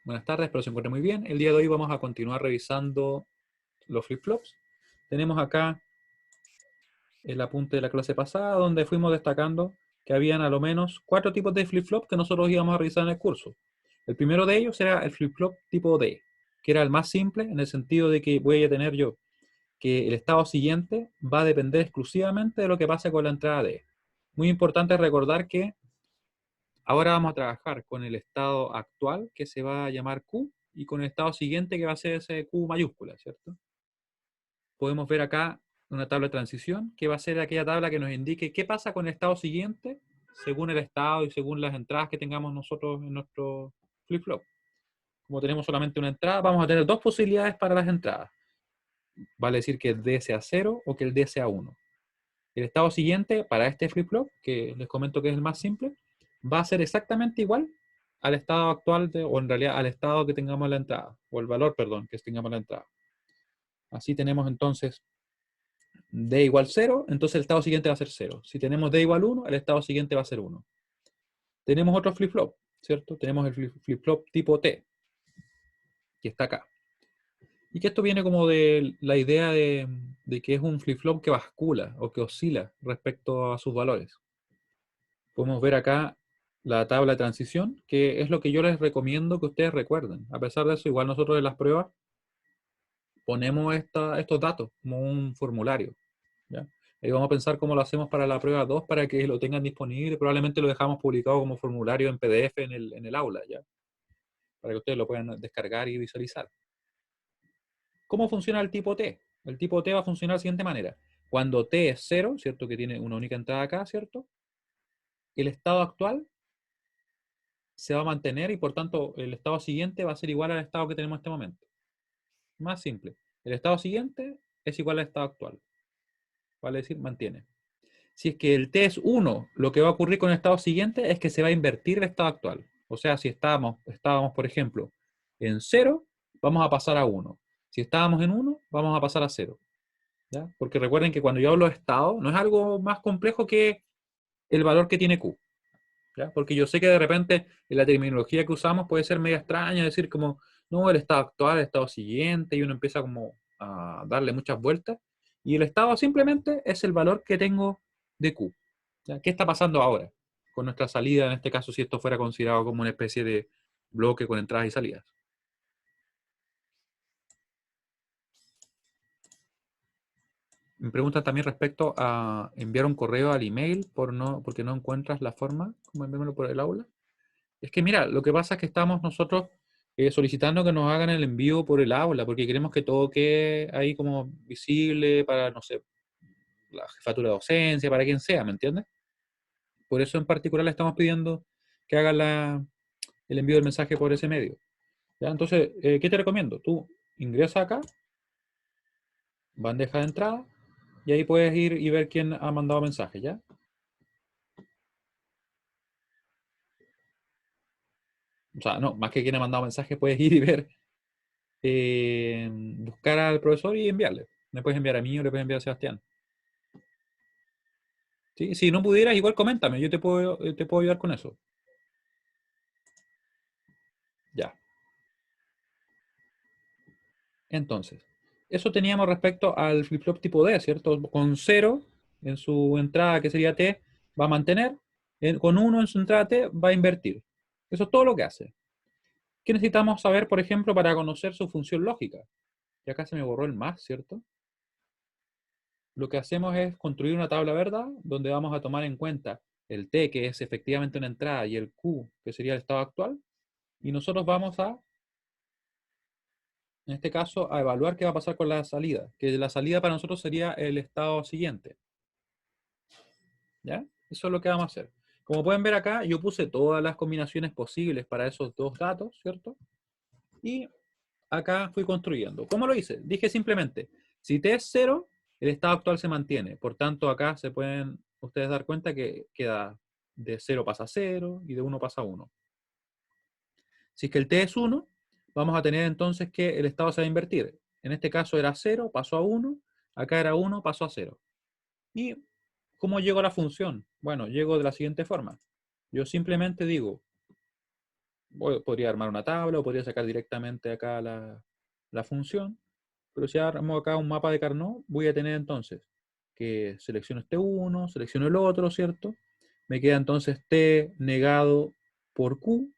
Buenas tardes, espero se encuentren muy bien. El día de hoy vamos a continuar revisando los flip-flops. Tenemos acá el apunte de la clase pasada donde fuimos destacando que habían a lo menos 4 tipos de flip-flop que nosotros íbamos a revisar en el curso. El primero de ellos era el flip-flop tipo D, que era el más simple en el sentido de que voy a tener yo que el estado siguiente va a depender exclusivamente de lo que pase con la entrada D. Muy importante recordar que ahora vamos a trabajar con el estado actual, que se va a llamar Q, y con el estado siguiente, que va a ser ese Q mayúscula, ¿cierto? Podemos ver acá una tabla de transición, que va a ser aquella tabla que nos indique qué pasa con el estado siguiente, según el estado y según las entradas que tengamos nosotros en nuestro flip-flop. Como tenemos solamente una entrada, vamos a tener 2 posibilidades para las entradas. Vale decir que el D sea 0 o que el D sea 1. El estado siguiente para este flip-flop, que les comento que es el más simple, va a ser exactamente igual al estado actual, o en realidad al estado que tengamos en la entrada, o el valor, perdón, que tengamos en la entrada. Así tenemos entonces D igual 0, entonces el estado siguiente va a ser 0. Si tenemos D igual 1, el estado siguiente va a ser 1. Tenemos otro flip-flop, ¿cierto? Tenemos el flip-flop tipo T, que está acá. Y que esto viene como de la idea de que es un flip-flop que bascula o que oscila respecto a sus valores. Podemos ver acá la tabla de transición, que es lo que yo les recomiendo que ustedes recuerden. A pesar de eso, igual nosotros en las pruebas ponemos estos datos como un formulario, ¿ya? Ahí vamos a pensar cómo lo hacemos para la prueba 2 para que lo tengan disponible. Probablemente lo dejamos publicado como formulario en PDF en el aula, ¿ya? Para que ustedes lo puedan descargar y visualizar. ¿Cómo funciona el tipo T? El tipo T va a funcionar de la siguiente manera. Cuando T es 0, ¿cierto? Que tiene una única entrada acá, ¿cierto? El estado actual se va a mantener y por tanto el estado siguiente va a ser igual al estado que tenemos en este momento. Más simple. El estado siguiente es igual al estado actual. Vale decir, mantiene. Si es que el t es 1, lo que va a ocurrir con el estado siguiente es que se va a invertir el estado actual. O sea, si estábamos por ejemplo, en 0, vamos a pasar a 1. Si estábamos en 1, vamos a pasar a 0. ¿Ya? Porque recuerden que cuando yo hablo de estado, no es algo más complejo que el valor que tiene Q. ¿Ya? Porque yo sé que de repente en la terminología que usamos puede ser medio extraña, decir como, no, el estado actual, el estado siguiente, y uno empieza como a darle muchas vueltas, y el estado simplemente es el valor que tengo de Q. ¿Ya? ¿Qué está pasando ahora con nuestra salida, en este caso, si esto fuera considerado como una especie de bloque con entradas y salidas? Me preguntan también respecto a enviar un correo al email porque no encuentras la forma, como enviármelo por el aula. Es que mira, lo que pasa es que estamos nosotros solicitando que nos hagan el envío por el aula, porque queremos que todo quede ahí como visible para, no sé, la jefatura de docencia, para quien sea, ¿me entiendes? Por eso en particular le estamos pidiendo que hagan el envío del mensaje por ese medio. ¿Ya? Entonces, ¿qué te recomiendo? Tú ingresa acá, bandeja de entrada, y ahí puedes ir y ver quién ha mandado mensaje, ¿ya? O sea, no, más que quién ha mandado mensaje, puedes ir y ver, buscar al profesor y enviarle. Me puedes enviar a mí o le puedes enviar a Sebastián. ¿Sí? Si no pudieras, igual coméntame, yo te puedo ayudar con eso. Ya. Entonces, eso teníamos respecto al flip-flop tipo D, ¿cierto? Con 0 en su entrada, que sería T, va a mantener. Con 1 en su entrada T, va a invertir. Eso es todo lo que hace. ¿Qué necesitamos saber, por ejemplo, para conocer su función lógica? Y acá se me borró el más, ¿cierto? Lo que hacemos es construir una tabla, ¿verdad? Donde vamos a tomar en cuenta el T, que es efectivamente una entrada, y el Q, que sería el estado actual. Y nosotros vamos a, en este caso, a evaluar qué va a pasar con la salida. Que la salida para nosotros sería el estado siguiente. ¿Ya? Eso es lo que vamos a hacer. Como pueden ver acá, yo puse todas las combinaciones posibles para esos dos datos, ¿cierto? Y acá fui construyendo. ¿Cómo lo hice? Dije simplemente, si t es 0, el estado actual se mantiene. Por tanto, acá se pueden ustedes dar cuenta que queda de 0 pasa a 0 y de 1 pasa a 1. Si es que el t es 1, vamos a tener entonces que el estado se va a invertir. En este caso era 0, pasó a 1, acá era 1, pasó a 0. ¿Y cómo llego a la función? Bueno, llego de la siguiente forma. Yo simplemente digo podría armar una tabla o podría sacar directamente acá la función. Pero si armo acá un mapa de Carnot, voy a tener entonces que selecciono este uno, selecciono el otro, ¿cierto? Me queda entonces T negado por Q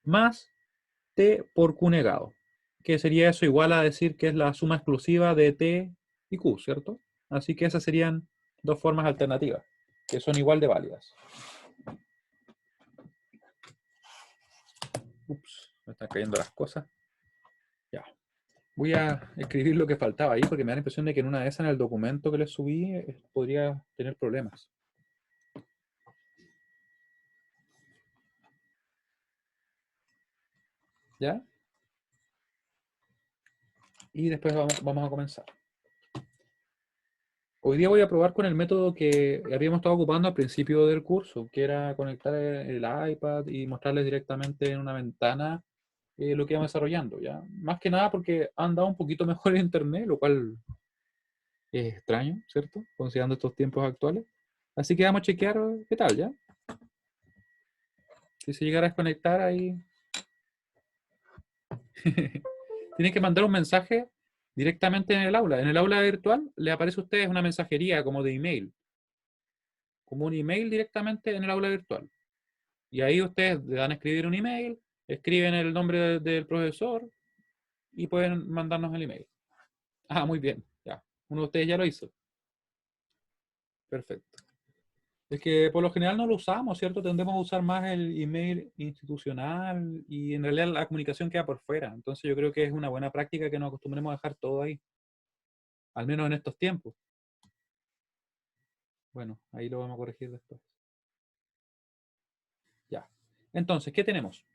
más T por Q negado. Que sería eso igual a decir que es la suma exclusiva de T y Q, ¿cierto? Así que esas serían dos formas alternativas, que son igual de válidas. Ups, me están cayendo las cosas. Ya. Voy a escribir lo que faltaba ahí porque me da la impresión de que en una de esas, en el documento que les subí, podría tener problemas. ¿Ya? Y después vamos a comenzar. Hoy día voy a probar con el método que habíamos estado ocupando al principio del curso, que era conectar el iPad y mostrarles directamente en una ventana lo que íbamos desarrollando, ¿ya? Más que nada porque han dado un poquito mejor el internet, lo cual es extraño, ¿cierto? Considerando estos tiempos actuales. Así que vamos a chequear qué tal, ¿ya? Si se llegara a desconectar ahí... Tienen que mandar un mensaje directamente en el aula. En el aula virtual le aparece a ustedes una mensajería como de email, como un email directamente en el aula virtual. Y ahí ustedes le dan a escribir un email, escriben el nombre del profesor y pueden mandarnos el email. Ah, muy bien, ya. Uno de ustedes ya lo hizo. Perfecto. Es que por lo general no lo usamos, ¿cierto? Tendemos a usar más el email institucional y en realidad la comunicación queda por fuera. Entonces yo creo que es una buena práctica que nos acostumbremos a dejar todo ahí, al menos en estos tiempos. Bueno, ahí lo vamos a corregir después. Ya. Entonces, ¿qué tenemos?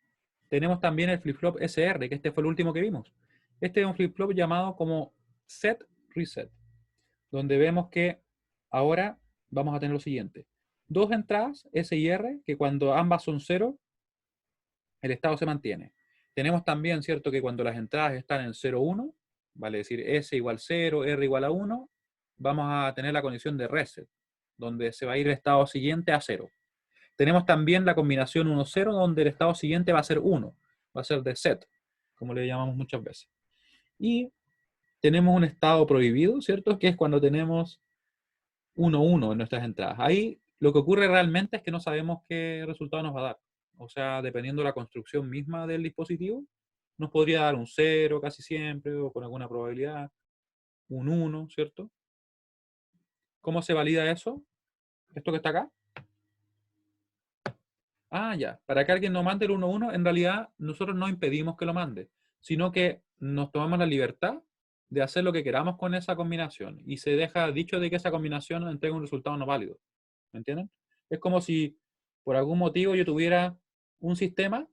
Tenemos también el flip-flop SR, que este fue el último que vimos. Este es un flip-flop llamado como set reset, donde vemos que ahora vamos a tener lo siguiente. Dos entradas, S y R, que cuando ambas son 0, el estado se mantiene. Tenemos también, ¿cierto?, que cuando las entradas están en 0, 1, vale decir S igual 0, R igual a 1, vamos a tener la condición de reset, donde se va a ir el estado siguiente a 0. Tenemos también la combinación 1-0, donde el estado siguiente va a ser 1, va a ser de set, como le llamamos muchas veces. Y tenemos un estado prohibido, ¿cierto?, que es cuando tenemos 1-1 en nuestras entradas. Ahí lo que ocurre realmente es que no sabemos qué resultado nos va a dar. O sea, dependiendo de la construcción misma del dispositivo, nos podría dar un 0 casi siempre, o con alguna probabilidad, un 1, ¿cierto? ¿Cómo se valida eso? ¿Esto que está acá? Ah, ya. Para que alguien nos mande el 1-1, en realidad nosotros no impedimos que lo mande, sino que nos tomamos la libertad de hacer lo que queramos con esa combinación y se deja dicho de que esa combinación entrega un resultado no válido. ¿Me entienden? Es como si por algún motivo yo tuviera un sistema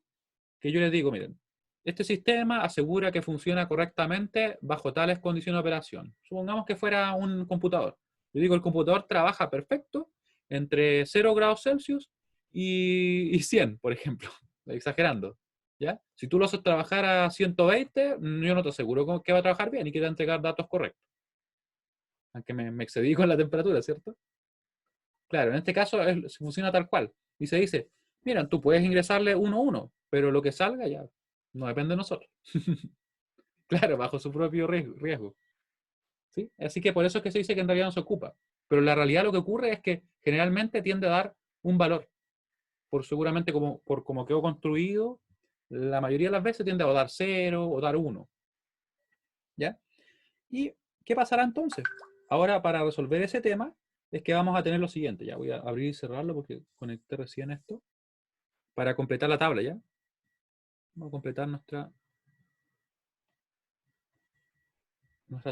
que yo les digo, miren, este sistema asegura que funciona correctamente bajo tales condiciones de operación. Supongamos que fuera un computador. Yo digo, el computador trabaja perfecto entre 0 grados Celsius y 100, por ejemplo, exagerando. ¿Ya? Si tú lo haces trabajar a 120, yo no te aseguro que va a trabajar bien y que te va a entregar datos correctos. Aunque me excedí con la temperatura, ¿cierto? Claro, en este caso funciona tal cual. Y se dice, mira, tú puedes ingresarle 1-1, pero lo que salga ya no depende de nosotros. Claro, bajo su propio riesgo. ¿Sí? Así que por eso es que se dice que en realidad no se ocupa. Pero la realidad lo que ocurre es que generalmente tiende a dar un valor. Por seguramente por como quedó construido, la mayoría de las veces tiende a dar 0 o dar 1. ¿Ya? ¿Y qué pasará entonces? Ahora, para resolver ese tema, es que vamos a tener lo siguiente. Ya voy a abrir y cerrarlo porque conecté recién esto. Para completar la tabla, ¿ya? Vamos a completar nuestra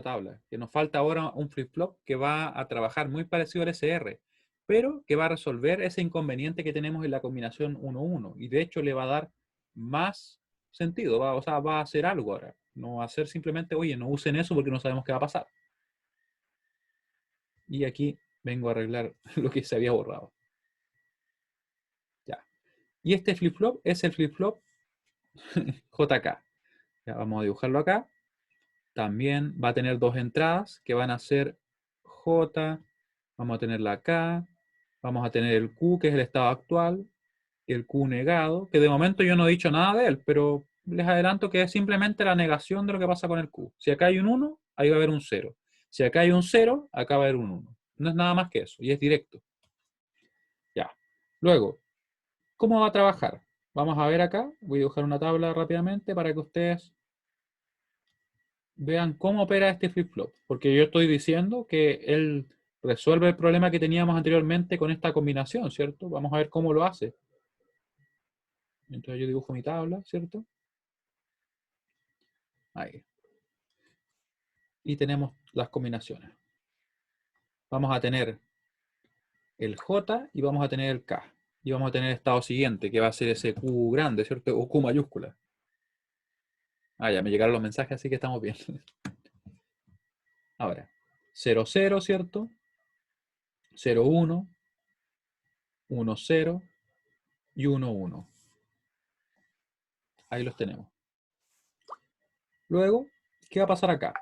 tabla. Que nos falta ahora un flip-flop que va a trabajar muy parecido al SR, pero que va a resolver ese inconveniente que tenemos en la combinación 1-1. Y de hecho le va a dar más sentido. O sea, va a hacer algo ahora. No va a ser simplemente, oye, no usen eso porque no sabemos qué va a pasar. Y aquí vengo a arreglar lo que se había borrado. Ya. Y este flip-flop es el flip-flop JK. Ya, vamos a dibujarlo acá. También va a tener dos entradas que van a ser J, vamos a tener la K, vamos a tener el Q, que es el estado actual, el Q negado, que de momento yo no he dicho nada de él, pero les adelanto que es simplemente la negación de lo que pasa con el Q. Si acá hay un 1, ahí va a haber un 0. Si acá hay un 0, acá va a haber un 1. No es nada más que eso, y es directo. Ya. Luego, ¿cómo va a trabajar? Vamos a ver acá, voy a dibujar una tabla rápidamente para que ustedes vean cómo opera este flip-flop. Porque yo estoy diciendo que él resuelve el problema que teníamos anteriormente con esta combinación, ¿cierto? Vamos a ver cómo lo hace. Entonces yo dibujo mi tabla, ¿cierto? Ahí. Y tenemos las combinaciones. Vamos a tener el J y vamos a tener el K. Y vamos a tener el estado siguiente, que va a ser ese Q grande, ¿cierto? O Q mayúscula. Ah, ya me llegaron los mensajes, así que estamos bien. Ahora, 0, 0, ¿cierto? 0, 1, 1, 0 y 1, 1. Ahí los tenemos. Luego, ¿qué va a pasar acá?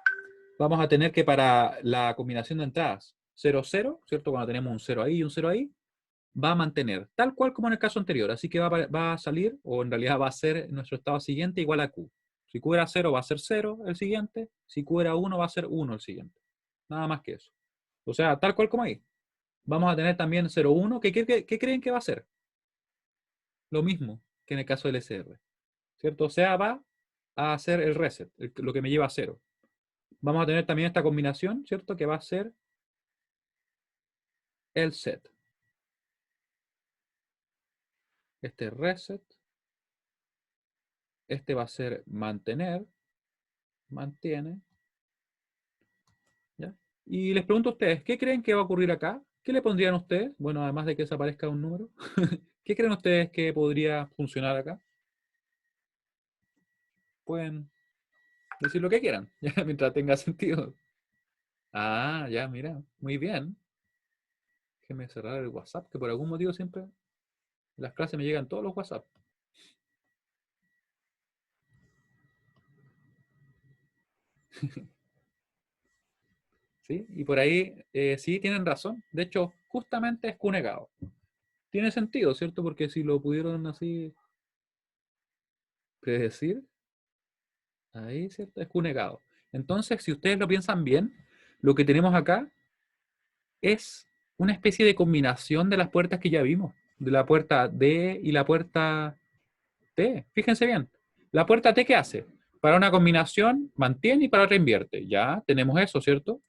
Vamos a tener que para la combinación de entradas 0, 0, ¿cierto? Cuando tenemos un 0 ahí y un 0 ahí, va a mantener, tal cual como en el caso anterior. Así que va a salir, o en realidad va a ser nuestro estado siguiente igual a Q. Si Q era 0, va a ser 0 el siguiente. Si Q era 1, va a ser 1 el siguiente. Nada más que eso. O sea, tal cual como ahí. Vamos a tener también 0, 1. ¿Qué creen que va a ser? Lo mismo que en el caso del SR. ¿Cierto? O sea, va a hacer el reset, lo que me lleva a 0. Vamos a tener también esta combinación, ¿cierto? Que va a ser el set. Este reset. Este va a ser mantener. Mantiene. ¿Ya? Y les pregunto a ustedes, ¿qué creen que va a ocurrir acá? ¿Qué le pondrían ustedes? Bueno, además de que desaparezca un número. ¿Qué creen ustedes que podría funcionar acá? Pueden decir lo que quieran, ¿ya? Mientras tenga sentido. Ah, ya, mira, muy bien. Déjenme cerrar el WhatsApp, que por algún motivo siempre en las clases me llegan todos los WhatsApp. ¿Sí? Y por ahí sí tienen razón. De hecho, justamente es cunegado. Tiene sentido, ¿cierto? Porque si lo pudieron así predecir, ahí, ¿cierto? Es cunegado. Entonces, si ustedes lo piensan bien, lo que tenemos acá es una especie de combinación de las puertas que ya vimos. De la puerta D y la puerta T. Fíjense bien. La puerta T, ¿qué hace? Para una combinación mantiene y para otra invierte. Ya tenemos eso, ¿cierto?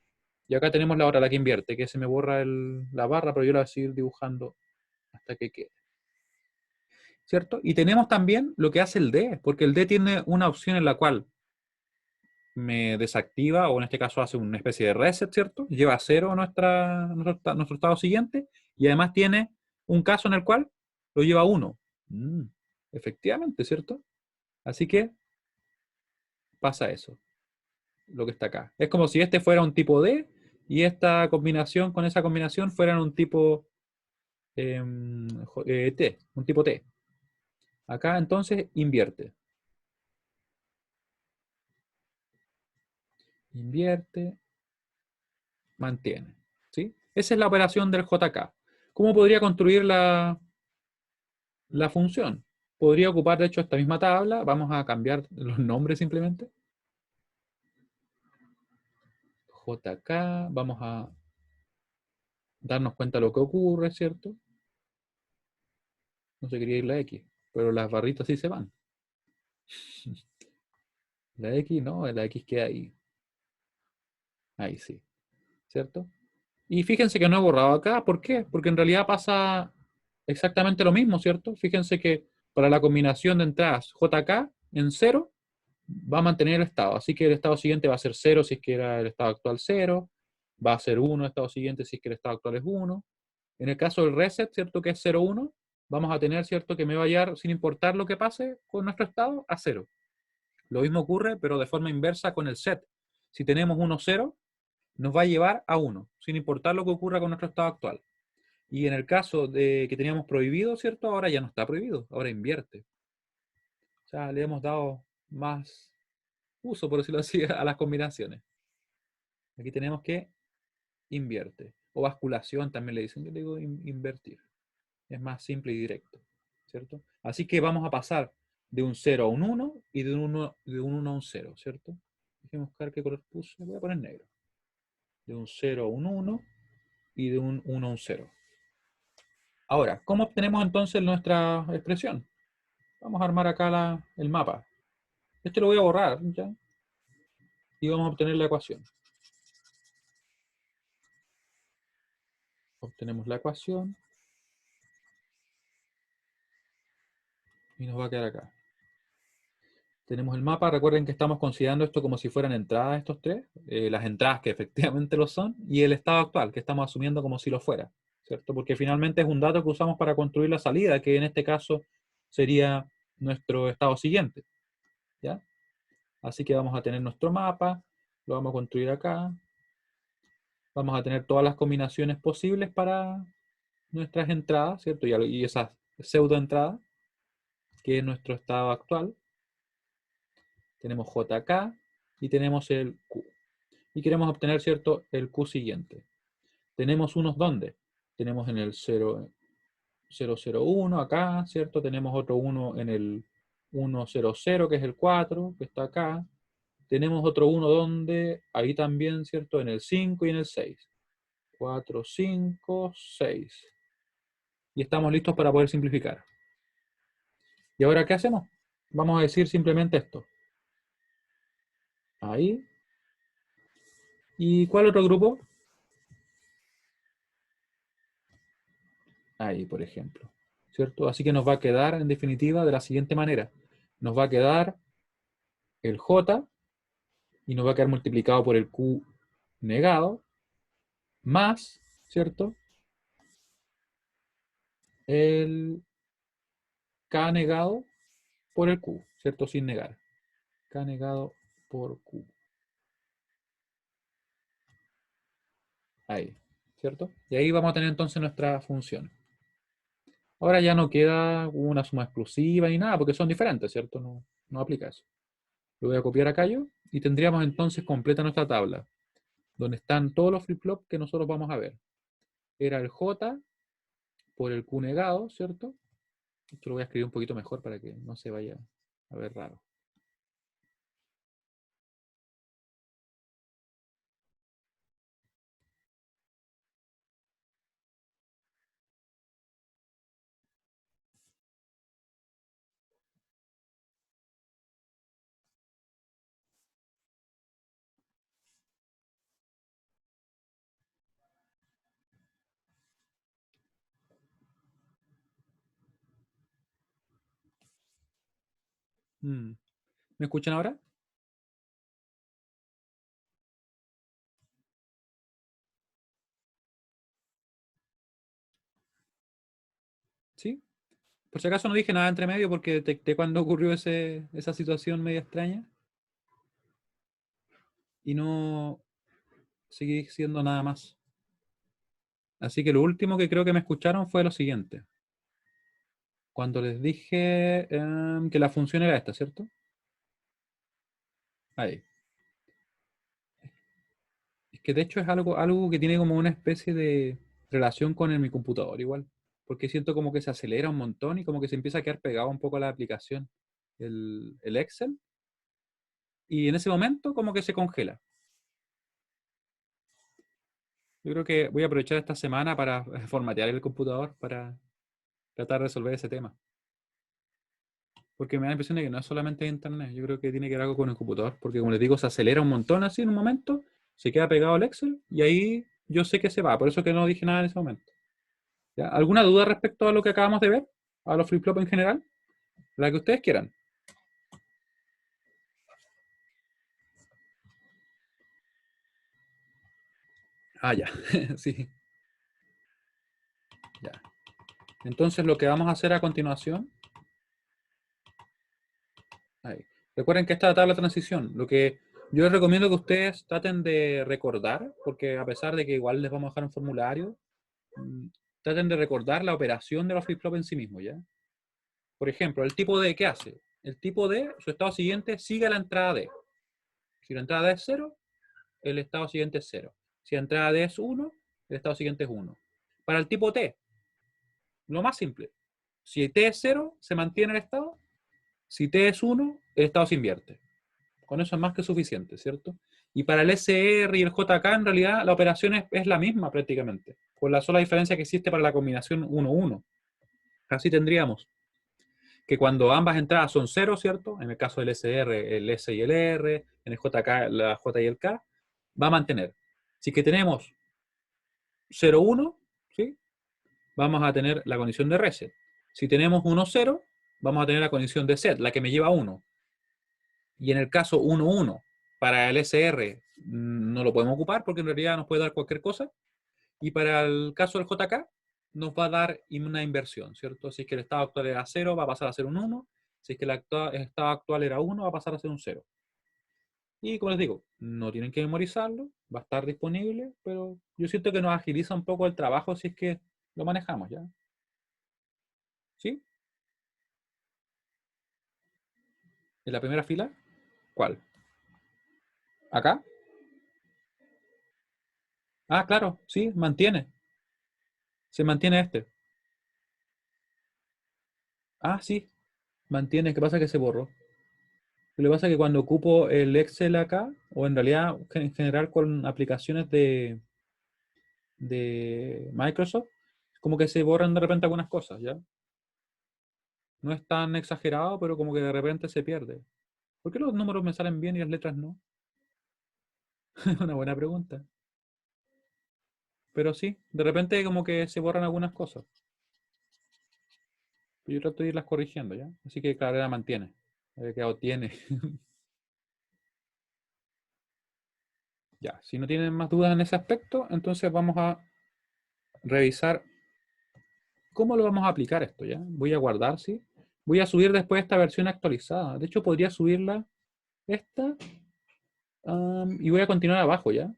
Y acá tenemos la otra, la que invierte, que se me borra la barra, pero yo la voy a seguir dibujando hasta que quede. ¿Cierto? Y tenemos también lo que hace el D, porque el D tiene una opción en la cual me desactiva, o en este caso hace una especie de reset, ¿cierto? Lleva a cero nuestro estado siguiente, y además tiene un caso en el cual lo lleva a 1. Efectivamente, ¿cierto? Así que pasa eso, lo que está acá. Es como si este fuera un tipo D, y esta combinación con esa combinación fueran un tipo T, un tipo T. Acá entonces invierte. Invierte, mantiene. ¿Sí? Esa es la operación del JK. ¿Cómo podría construir la función? Podría ocupar, de hecho, esta misma tabla. Vamos a cambiar los nombres simplemente. JK, vamos a darnos cuenta de lo que ocurre, ¿cierto? No se quería ir la X, pero las barritas sí se van. La X no, la X queda ahí. Ahí sí, ¿cierto? Y fíjense que no he borrado acá. ¿Por qué? Porque en realidad pasa exactamente lo mismo, ¿cierto? Fíjense que para la combinación de entradas JK en 0 va a mantener el estado. Así que el estado siguiente va a ser 0 si es que era el estado actual 0. Va a ser 1 el estado siguiente si es que el estado actual es 1. En el caso del reset, ¿cierto? Que es 0, 1, vamos a tener, ¿cierto? Que me va a llevar, sin importar lo que pase con nuestro estado, a 0. Lo mismo ocurre, pero de forma inversa con el set. Si tenemos 1, 0, nos va a llevar a 1, sin importar lo que ocurra con nuestro estado actual. Y en el caso de que teníamos prohibido, ¿cierto? Ahora ya no está prohibido, ahora invierte. O sea, le hemos dado más uso, por decirlo así, a las combinaciones. Aquí tenemos que invierte. O basculación también le dicen. Yo le digo invertir. Es más simple y directo. ¿cierto? Así que vamos a pasar de un 0 a un 1 y de un 1 a un 0, ¿cierto? Déjenme buscar qué color puse. Voy a poner negro. De un 0 a un 1 y de un 1 a un 0. Ahora, ¿cómo obtenemos entonces nuestra expresión? Vamos a armar acá el mapa. Este lo voy a borrar, ¿ya? Y vamos a obtener la ecuación. Obtenemos la ecuación. Y nos va a quedar acá. Tenemos el mapa. Recuerden que estamos considerando esto como si fueran entradas estos tres. Las entradas que efectivamente lo son. Y el estado actual, que estamos asumiendo como si lo fuera. ¿Cierto? Porque finalmente es un dato que usamos para construir la salida, que en este caso sería nuestro estado siguiente. ¿Ya? Así que vamos a tener nuestro mapa. Lo vamos a construir acá. Vamos a tener todas las combinaciones posibles para nuestras entradas, ¿cierto? Y esas pseudo entradas, que es nuestro estado actual. Tenemos JK y tenemos el Q. Y queremos obtener, ¿cierto?, el Q siguiente. Tenemos unos ¿dónde? Tenemos en el 001 acá, ¿cierto? Tenemos otro 1 en el 100, que es el 4, que está acá. Tenemos otro 1 donde, ahí también, ¿cierto? En el 5 y en el 6. 4, 5, 6. Y estamos listos para poder simplificar. ¿Y ahora qué hacemos? Vamos a decir simplemente esto. Ahí. ¿Y cuál otro grupo? Ahí, por ejemplo. ¿Cierto? Así que nos va a quedar, en definitiva, de la siguiente manera. Nos va a quedar el J y nos va a quedar multiplicado por el Q negado, más, ¿cierto? El K negado por el Q, ¿cierto? Sin negar. K negado por Q. Ahí, ¿cierto? Y ahí vamos a tener entonces nuestra función. Ahora ya no queda una suma exclusiva ni nada, porque son diferentes, ¿cierto? No aplica eso. Lo voy a copiar acá yo y tendríamos entonces completa nuestra tabla, donde están todos los flip-flops que nosotros vamos a ver. Era el J por el Q negado, ¿cierto? Esto lo voy a escribir un poquito mejor para que no se vaya a ver raro. ¿Me escuchan ahora? ¿Sí? Por si acaso no dije nada entre medio porque detecté cuando ocurrió esa situación media extraña y no seguí diciendo nada más. Así que lo último que creo que me escucharon fue lo siguiente. Cuando les dije que la función era esta, ¿cierto? Ahí. Es que de hecho es algo que tiene como una especie de relación con mi computador igual. Porque siento como que se acelera un montón y como que se empieza a quedar pegado un poco a la aplicación, el Excel. Y en ese momento como que se congela. Yo creo que voy a aprovechar esta semana para formatear el computador para tratar de resolver ese tema. Porque me da la impresión de que no es solamente internet, yo creo que tiene que ver algo con el computador, porque como les digo, se acelera un montón así en un momento, se queda pegado al Excel y ahí yo sé que se va, por eso que no dije nada en ese momento. ¿Ya? ¿Alguna duda respecto a lo que acabamos de ver? ¿A los flip-flop en general? La que ustedes quieran. Ah, ya, sí, ya. Entonces lo que vamos a hacer a continuación, ahí. Recuerden que esta es la tabla de transición, lo que yo les recomiendo que ustedes traten de recordar, porque a pesar de que igual les vamos a dejar un formulario, traten de recordar la operación de los flip-flop en sí mismo, ¿ya? Por ejemplo, el tipo D, ¿qué hace? El tipo D, su estado siguiente, sigue la entrada D. Si la entrada D es 0, el estado siguiente es 0. Si la entrada D es 1, el estado siguiente es 1. Para el tipo T, lo más simple. Si T es 0, se mantiene el estado. Si T es 1, el estado se invierte. Con eso es más que suficiente, ¿cierto? Y para el SR y el JK, en realidad, la operación es la misma prácticamente, con la sola diferencia que existe para la combinación 1-1. Así tendríamos que cuando ambas entradas son 0, ¿cierto? En el caso del SR, el S y el R, en el JK, la J y el K, va a mantener. Si que tenemos 0-1, ¿sí? Vamos a tener la condición de reset. Si tenemos 1-0, vamos a tener la condición de set, la que me lleva a 1. Y en el caso 1-1, para el SR no lo podemos ocupar porque en realidad nos puede dar cualquier cosa. Y para el caso del JK nos va a dar una inversión, ¿cierto? Si es que el estado actual era 0, va a pasar a ser un 1. Si es que el estado actual era 1, va a pasar a ser un 0. Y como les digo, no tienen que memorizarlo, va a estar disponible, pero yo siento que nos agiliza un poco el trabajo si es que lo manejamos, ¿ya? ¿Sí? ¿En la primera fila? ¿Cuál? ¿Acá? Ah, claro, sí, mantiene. Se mantiene este. Ah, sí, mantiene. ¿Qué pasa? Que se borró. Lo que pasa es que cuando ocupo el Excel acá, o en realidad en general con aplicaciones de Microsoft, como que se borran de repente algunas cosas, ¿ya? No es tan exagerado, pero como que de repente se pierde. ¿Por qué los números me salen bien y las letras no? Es una buena pregunta. Pero sí, de repente como que se borran algunas cosas. Yo trato de irlas corrigiendo, ¿ya? Así que claro, la mantiene. Había quedado tiene. Ya, si no tienen más dudas en ese aspecto, entonces vamos a revisar cómo lo vamos a aplicar esto, ¿ya? Voy a guardar, ¿sí? Voy a subir después esta versión actualizada. De hecho, podría subirla esta y voy a continuar abajo, ¿ya?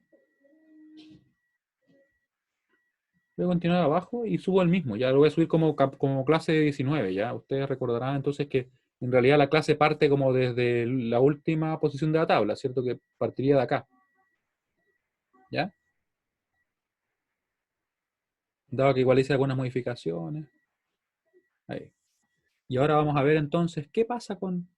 Voy a continuar abajo y subo el mismo, ya lo voy a subir como clase 19, ¿ya? Ustedes recordarán entonces que en realidad la clase parte como desde la última posición de la tabla, ¿cierto? Que partiría de acá, ¿ya? Dado que igual hice algunas modificaciones. Ahí. Y ahora vamos a ver entonces qué pasa con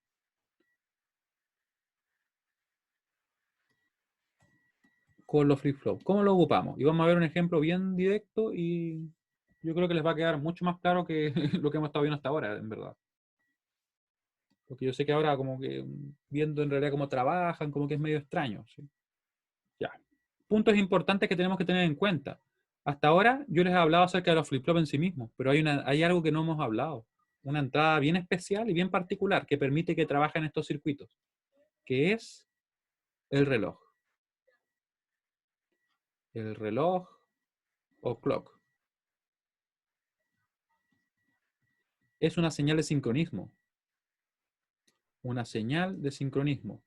los flip-flops. ¿Cómo lo ocupamos? Y vamos a ver un ejemplo bien directo y yo creo que les va a quedar mucho más claro que lo que hemos estado viendo hasta ahora, en verdad. Porque yo sé que ahora como que viendo en realidad cómo trabajan, como que es medio extraño, ¿sí? Ya. Puntos importantes que tenemos que tener en cuenta. Hasta ahora yo les he hablado acerca de los flip-flops en sí mismos, pero hay algo que no hemos hablado. Una entrada bien especial y bien particular que permite que trabajen estos circuitos, que es el reloj. El reloj o clock. Es una señal de sincronismo. Una señal de sincronismo.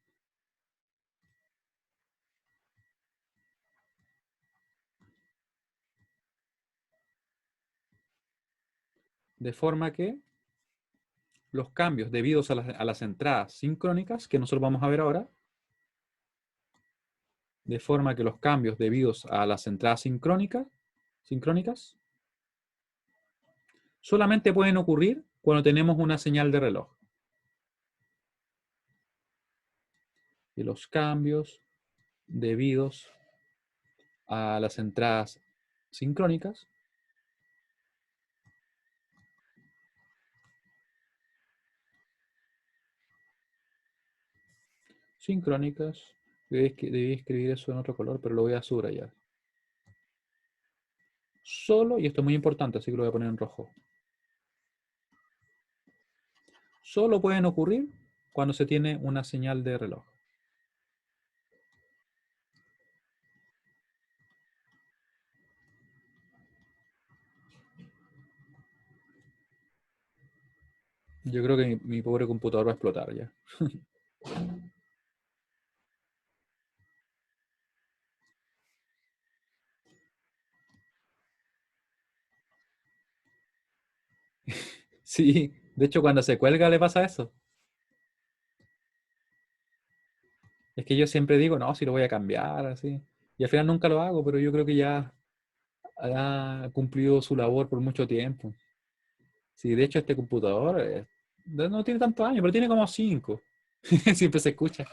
De forma que los cambios debidos a las entradas sincrónicas, que nosotros vamos a ver ahora, de forma que los cambios debidos a las entradas sincrónicas solamente pueden ocurrir cuando tenemos una señal de reloj. Y los cambios debidos a las entradas sincrónicas debí escribir eso en otro color, pero lo voy a subrayar. Solo, y esto es muy importante, así que lo voy a poner en rojo. Solo pueden ocurrir cuando se tiene una señal de reloj. Yo creo que mi pobre computador va a explotar ya. Sí, de hecho cuando se cuelga le pasa eso. Es que yo siempre digo, no, si lo voy a cambiar, así. Y al final nunca lo hago, pero yo creo que ya ha cumplido su labor por mucho tiempo. Sí, de hecho este computador no tiene tantos años, pero tiene como 5. Siempre se escucha.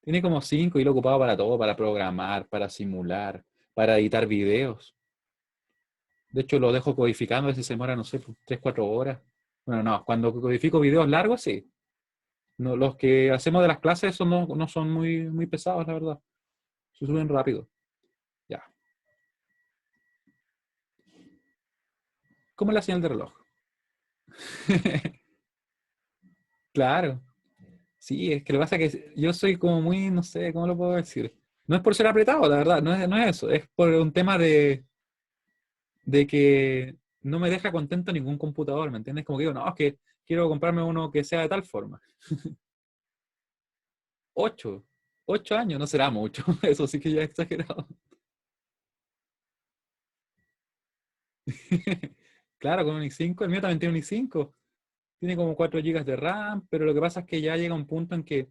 Tiene como 5 y lo ocupaba para todo, para programar, para simular, para editar videos. De hecho, lo dejo codificando, a veces se demora, no sé, 3, 4 horas. Bueno, no, cuando codifico videos largos, sí. No, los que hacemos de las clases esos no son muy pesados, la verdad. Se suben rápido. Ya. ¿Cómo es la señal de reloj? Claro. Sí, es que lo que pasa es que yo soy como muy, no sé, ¿cómo lo puedo decir? No es por ser apretado, la verdad, no es eso. Es por un tema de que no me deja contento ningún computador, ¿me entiendes? Como que digo, no, es que quiero comprarme uno que sea de tal forma. 8, 8 años, no será mucho, eso sí que ya es exagerado. Claro, con un i5, el mío también tiene un i5, tiene como 4 gigas de RAM, pero lo que pasa es que ya llega un punto en que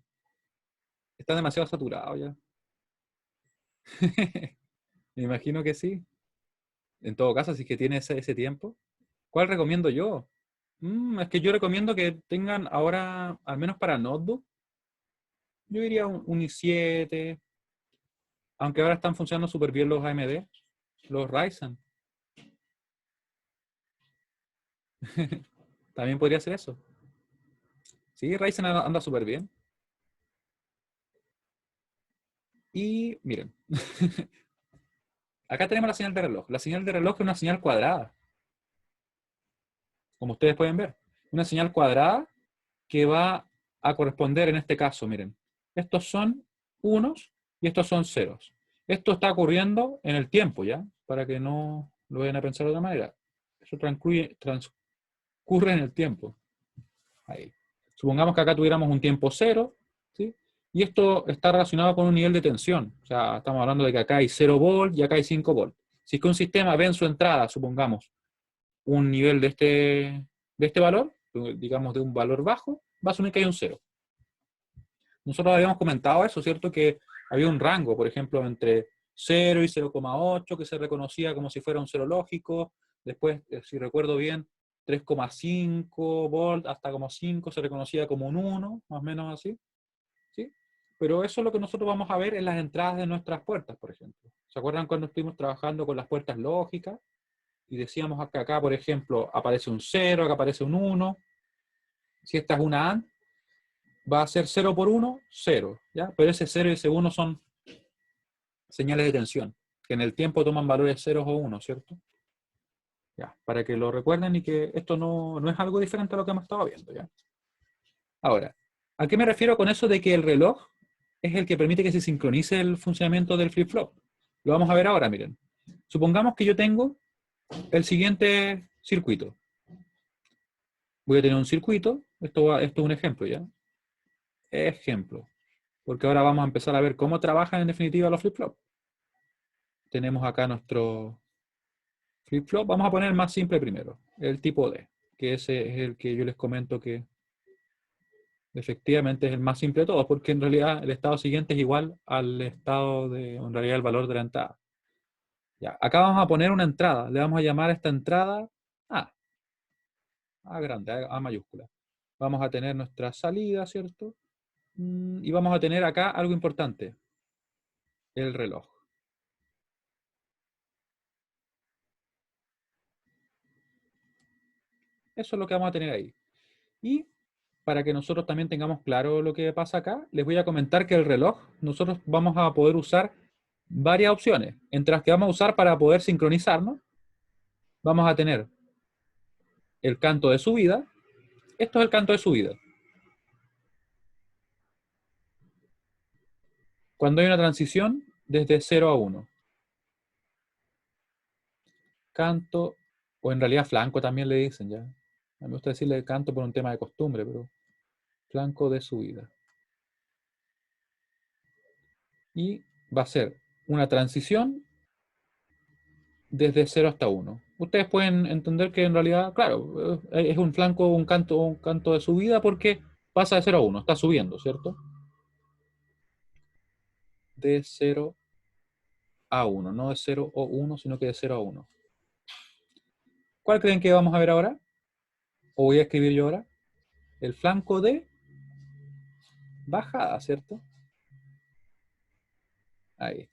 está demasiado saturado ya. Me imagino que sí. En todo caso, si es que tiene ese tiempo. ¿Cuál recomiendo yo? Es que yo recomiendo que tengan ahora, al menos para notebook, yo diría un i7, aunque ahora están funcionando súper bien los AMD, los Ryzen. También podría ser eso. Sí, Ryzen anda súper bien. Y miren, acá tenemos la señal de reloj. La señal de reloj es una señal cuadrada, como ustedes pueden ver. Una señal cuadrada que va a corresponder en este caso, miren. Estos son unos y estos son ceros. Esto está ocurriendo en el tiempo, ¿ya? Para que no lo vayan a pensar de otra manera. Eso transcurre en el tiempo. Ahí. Supongamos que acá tuviéramos un tiempo cero, ¿sí? Y esto está relacionado con un nivel de tensión. O sea, estamos hablando de que acá hay 0 volt y acá hay 5 volt. Si es que un sistema ve en su entrada, supongamos, un nivel de este valor, digamos de un valor bajo, va a asumir que hay un cero. Nosotros habíamos comentado eso, ¿cierto? Que había un rango, por ejemplo, entre 0 y 0,8 que se reconocía como si fuera un cero lógico. Después, si recuerdo bien, 3,5 volt hasta como 5 se reconocía como un 1, más o menos así. ¿Sí? Pero eso es lo que nosotros vamos a ver en las entradas de nuestras puertas, por ejemplo. ¿Se acuerdan cuando estuvimos trabajando con las puertas lógicas? Y decíamos que acá, por ejemplo, aparece un 0, acá aparece un 1. Si esta es una AND, va a ser 0 por 1, 0. ¿Ya? Pero ese 0 y ese 1 son señales de tensión, que en el tiempo toman valores 0 o 1, ¿cierto? Ya, para que lo recuerden y que esto no es algo diferente a lo que hemos estado viendo. ¿Ya? Ahora, ¿a qué me refiero con eso de que el reloj es el que permite que se sincronice el funcionamiento del flip-flop? Lo vamos a ver ahora, miren. Supongamos que yo tengo el siguiente circuito. Voy a tener un circuito, esto es un ejemplo, ¿ya? Ejemplo. Porque ahora vamos a empezar a ver cómo trabajan en definitiva los flip-flop. Tenemos acá nuestro flip-flop. Vamos a poner el más simple primero, el tipo D, que ese es el que yo les comento que efectivamente es el más simple de todos, porque en realidad el estado siguiente es igual al estado de, en realidad, el valor de la entrada. Ya, acá vamos a poner una entrada, le vamos a llamar a esta entrada A, A grande, A mayúscula. Vamos a tener nuestra salida, ¿cierto? Y vamos a tener acá algo importante, el reloj. Eso es lo que vamos a tener ahí. Y para que nosotros también tengamos claro lo que pasa acá, les voy a comentar que el reloj, nosotros vamos a poder usar varias opciones. Entre las que vamos a usar para poder sincronizarnos, vamos a tener el canto de subida. Esto es el canto de subida. Cuando hay una transición desde 0 a 1. Canto, o en realidad flanco también le dicen ya. A mí me gusta decirle canto por un tema de costumbre, pero flanco de subida. Y va a ser una transición desde 0 hasta 1. Ustedes pueden entender que en realidad, claro, es un flanco, un canto de subida porque pasa de 0 a 1, está subiendo, ¿cierto? De 0 a 1, no de 0 o 1, sino que de 0 a 1. ¿Cuál creen que vamos a ver ahora? O voy a escribir yo ahora. El flanco de bajada, ¿cierto? Ahí.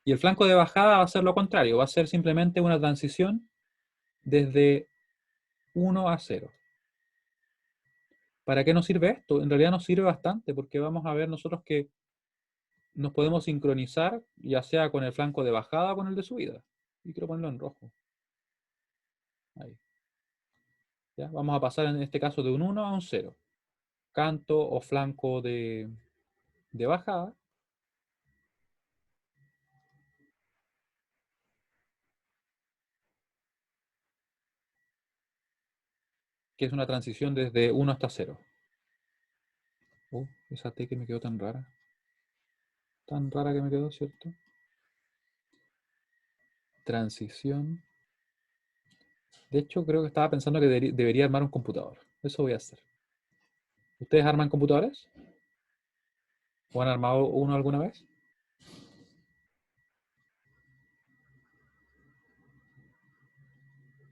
Y el flanco de bajada va a ser lo contrario, va a ser simplemente una transición desde 1 a 0. ¿Para qué nos sirve esto? En realidad nos sirve bastante porque vamos a ver nosotros que nos podemos sincronizar ya sea con el flanco de bajada o con el de subida. Y quiero ponerlo en rojo. Ahí. ¿Ya? Vamos a pasar en este caso de un 1 a un 0. Canto o flanco de bajada. Que es una transición desde 1 hasta 0. Esa T que me quedó tan rara. Tan rara que me quedó, ¿cierto? Transición. De hecho, creo que estaba pensando que debería armar un computador. Eso voy a hacer. ¿Ustedes arman computadores? ¿O han armado uno alguna vez?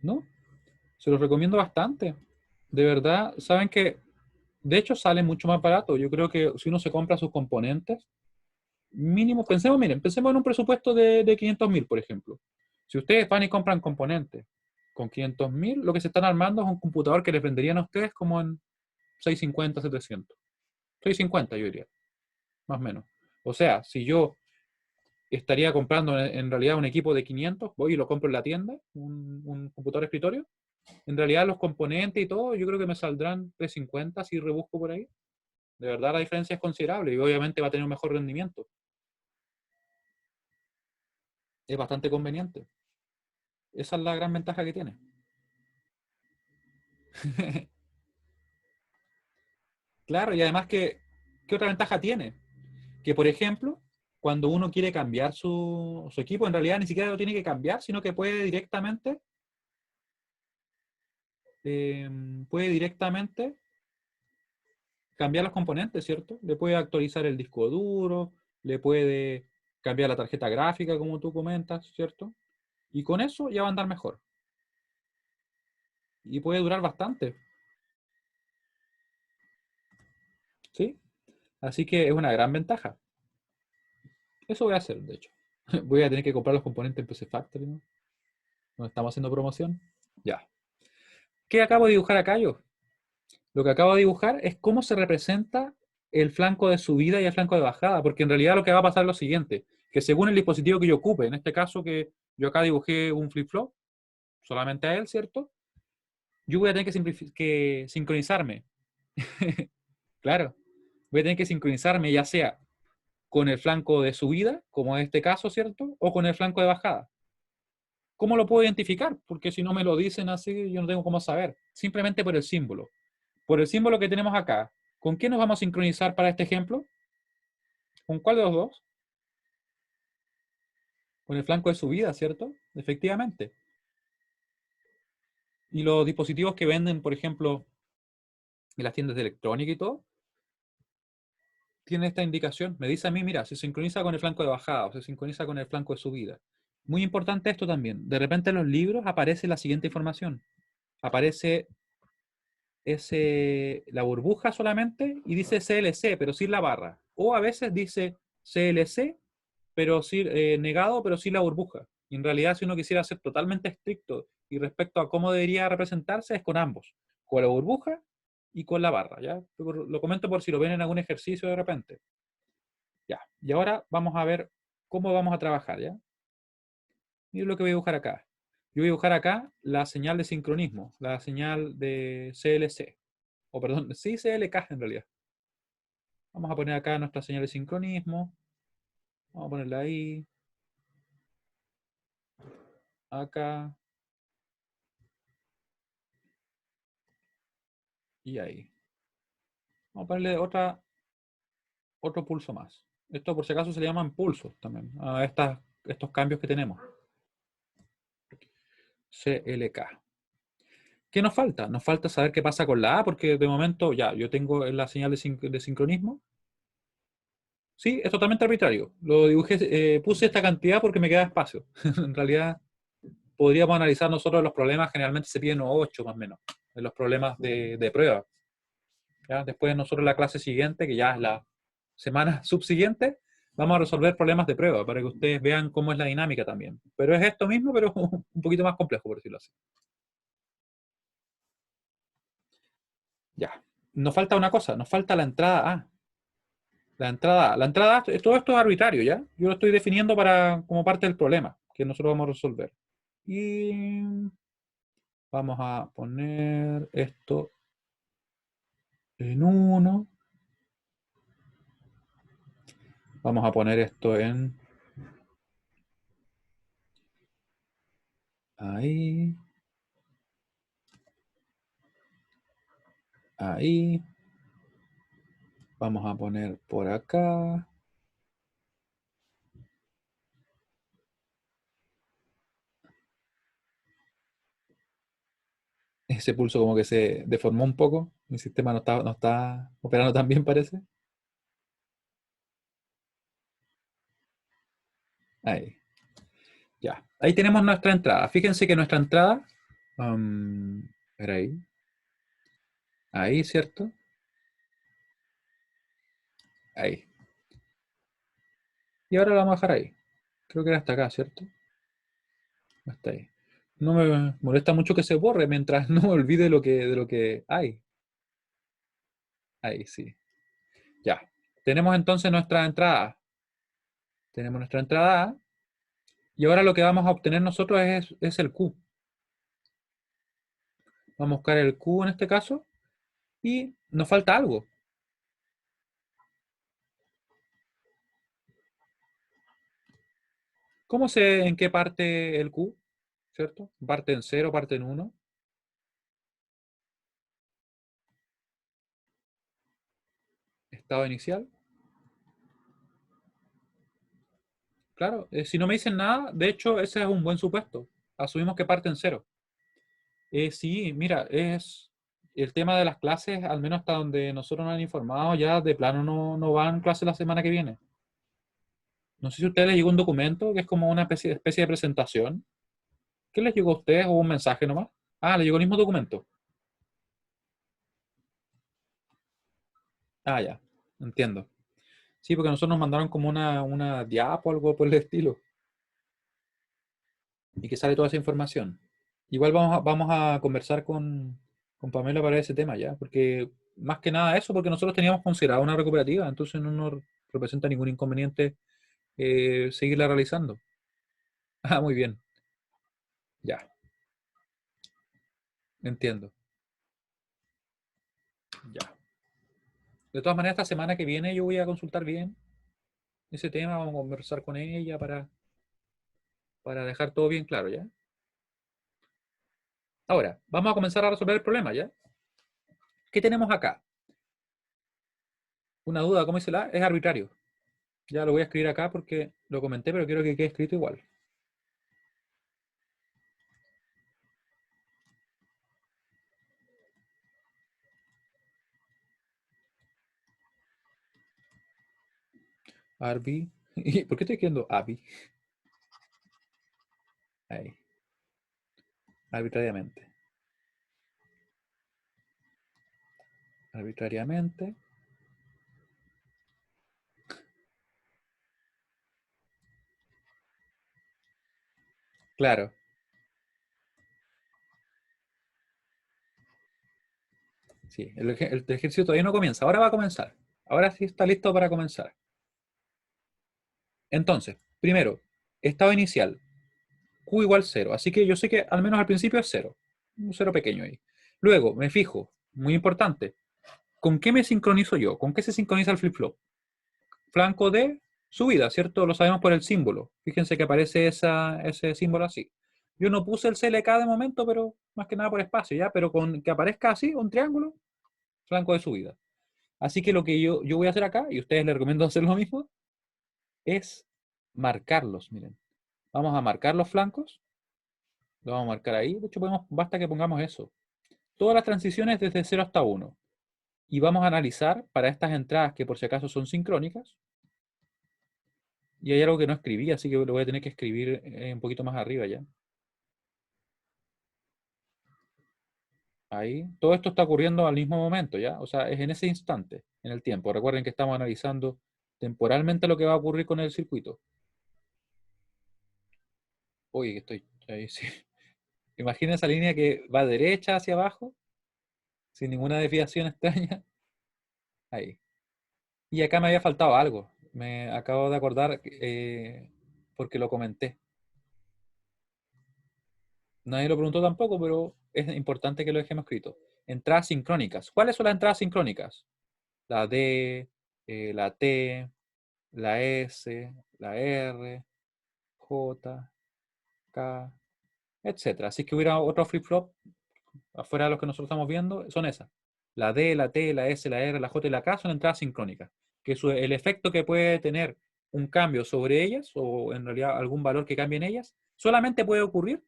¿No? Se los recomiendo bastante. De verdad, saben que de hecho sale mucho más barato. Yo creo que si uno se compra sus componentes, mínimo, pensemos, miren, pensemos en un presupuesto de 500.000, por ejemplo. Si ustedes van y compran componentes con 500.000, lo que se están armando es un computador que les venderían a ustedes como en 650, 700. 650 yo diría, más o menos. O sea, si yo estaría comprando en realidad un equipo de 500, voy y lo compro en la tienda, un computador de escritorio, en realidad los componentes y todo, yo creo que me saldrán 350 si rebusco por ahí. De verdad la diferencia es considerable y obviamente va a tener un mejor rendimiento. Es bastante conveniente. Esa es la gran ventaja que tiene. Claro, y además que, ¿qué otra ventaja tiene? Que, por ejemplo, cuando uno quiere cambiar su equipo, en realidad ni siquiera lo tiene que cambiar, sino que eh, puede directamente cambiar los componentes, ¿cierto? Le puede actualizar el disco duro, le puede cambiar la tarjeta gráfica, como tú comentas, ¿cierto? Y con eso ya va a andar mejor. Y puede durar bastante, ¿sí? Así que es una gran ventaja. Eso voy a hacer, de hecho. Voy a tener que comprar los componentes en PC Factory, ¿no? No estamos haciendo promoción. Ya. ¿Qué acabo de dibujar acá yo? Lo que acabo de dibujar es cómo se representa el flanco de subida y el flanco de bajada, porque en realidad lo que va a pasar es lo siguiente, que según el dispositivo que yo ocupe, en este caso que yo acá dibujé un flip-flop, solamente a él, ¿cierto? Yo voy a tener que sincronizarme. Claro, voy a tener que sincronizarme ya sea con el flanco de subida, como en este caso, ¿cierto? O con el flanco de bajada. ¿Cómo lo puedo identificar? Porque si no me lo dicen así, yo no tengo cómo saber. Simplemente por el símbolo. Por el símbolo que tenemos acá. ¿Con qué nos vamos a sincronizar para este ejemplo? ¿Con cuál de los dos? Con el flanco de subida, ¿cierto? Efectivamente. Y los dispositivos que venden, por ejemplo, en las tiendas de electrónica y todo, tienen esta indicación. Me dice a mí, mira, se sincroniza con el flanco de bajada o se sincroniza con el flanco de subida. Muy importante esto también. De repente en los libros aparece la siguiente información. Aparece la burbuja solamente y dice CLC, pero sin la barra. O a veces dice CLC, pero sin, negado, pero sin la burbuja. Y en realidad, si uno quisiera ser totalmente estricto y respecto a cómo debería representarse, es con ambos, con la burbuja y con la barra. ¿Ya? Lo comento por si lo ven en algún ejercicio de repente. Ya. Y ahora vamos a ver cómo vamos a trabajar. ¿Ya? Miren lo que voy a dibujar acá. Yo voy a dibujar acá la señal de sincronismo, la señal de CLC. O perdón, sí, CLK en realidad. Vamos a poner acá nuestra señal de sincronismo. Vamos a ponerla ahí. Acá. Y ahí. Vamos a ponerle otro pulso más. Esto por si acaso se le llaman pulsos también. A estos cambios que tenemos. CLK. ¿Qué nos falta? Nos falta saber qué pasa con la A, porque de momento ya, yo tengo la señal de sincronismo. Sí, es totalmente arbitrario. Lo dibujé, puse esta cantidad porque me queda espacio. En realidad podríamos analizar nosotros los problemas, generalmente se piden 8 más o menos, de los problemas de prueba. ¿Ya? Después nosotros en la clase siguiente, que ya es la semana subsiguiente, vamos a resolver problemas de prueba para que ustedes vean cómo es la dinámica también. Pero es esto mismo, pero un poquito más complejo, por decirlo así. Ya. Nos falta una cosa, nos falta la entrada A. La entrada A, todo esto es arbitrario, ¿ya? Yo lo estoy definiendo como parte del problema que nosotros vamos a resolver. Y vamos a poner esto en 1. Vamos a poner esto en ahí. Ahí. Vamos a poner por acá. Ese pulso como que se deformó un poco. Mi sistema no está operando tan bien, parece. Ahí. Ya. Ahí tenemos nuestra entrada. Fíjense que nuestra entrada. Era ahí. Ahí, ¿cierto? Ahí. Y ahora la vamos a dejar ahí. Creo que era hasta acá, ¿cierto? Hasta ahí. No me molesta mucho que se borre mientras no me olvide de lo que hay. Ahí, sí. Ya. Tenemos entonces nuestra entrada. Tenemos nuestra entrada A. Y ahora lo que vamos a obtener nosotros es el Q. Vamos a buscar el Q en este caso. Y nos falta algo. ¿Cómo sé en qué parte el Q? ¿Cierto? Parte en 0, parte en 1. Estado inicial. Claro, si no me dicen nada, de hecho, ese es un buen supuesto. Asumimos que parte en 0. Sí, mira, es el tema de las clases, al menos hasta donde nosotros nos han informado, ya de plano no van clases la semana que viene. No sé si a ustedes les llegó un documento que es como una especie de presentación. ¿Qué les llegó a ustedes o un mensaje nomás? Ah, les llegó el mismo documento. Ah, ya, entiendo. Sí, porque nosotros nos mandaron como una diapo o algo por el estilo. Y que sale toda esa información. Igual vamos a conversar con Pamela para ese tema ya, porque más que nada eso, porque nosotros teníamos considerado una recuperativa, entonces no nos representa ningún inconveniente seguirla realizando. Ah, muy bien, ya, entiendo, ya. De todas maneras, esta semana que viene yo voy a consultar bien ese tema, vamos a conversar con ella para dejar todo bien claro, ¿ya? Ahora, vamos a comenzar a resolver el problema, ¿ya? ¿Qué tenemos acá? Una duda, ¿cómo dice la? Es arbitrario. Ya lo voy a escribir acá porque lo comenté, pero quiero que quede escrito igual. Arbi. ¿Por qué estoy escribiendo Abi? Ahí. Arbitrariamente. Arbitrariamente. Claro. Sí. El ejercicio todavía no comienza. Ahora va a comenzar. Ahora sí está listo para comenzar. Entonces, primero, estado inicial. Q igual 0. Así que yo sé que al menos al principio es 0. Un 0 pequeño ahí. Luego, me fijo. Muy importante. ¿Con qué me sincronizo yo? ¿Con qué se sincroniza el flip-flop? Flanco de subida, ¿cierto? Lo sabemos por el símbolo. Fíjense que aparece ese símbolo así. Yo no puse el CLK de momento, pero más que nada por espacio, ¿ya? Pero con que aparezca así, un triángulo, flanco de subida. Así que lo que yo voy a hacer acá, y ustedes les recomiendo hacer lo mismo, es marcarlos, miren. Vamos a marcar los flancos, lo vamos a marcar ahí, de hecho basta que pongamos eso. Todas las transiciones desde 0 hasta 1. Y vamos a analizar para estas entradas que por si acaso son sincrónicas. Y hay algo que no escribí, así que lo voy a tener que escribir un poquito más arriba ya. Ahí. Todo esto está ocurriendo al mismo momento, ¿ya? O sea, es en ese instante, en el tiempo. Recuerden que estamos analizando temporalmente lo que va a ocurrir con el circuito. Uy, que estoy ahí, sí. Imaginen esa línea que va derecha hacia abajo, sin ninguna desviación extraña. Ahí. Y acá me había faltado algo. Me acabo de acordar porque lo comenté. Nadie lo preguntó tampoco, pero es importante que lo dejemos escrito. Entradas sincrónicas. ¿Cuáles son las entradas sincrónicas? La D, la T, la S, la R, J, K, etcétera. Así que hubiera otro flip-flop afuera de los que nosotros estamos viendo, son esas. La D, la T, la S, la R, la J y la K son entradas sincrónicas. Que el efecto que puede tener un cambio sobre ellas, o en realidad algún valor que cambie en ellas, solamente puede ocurrir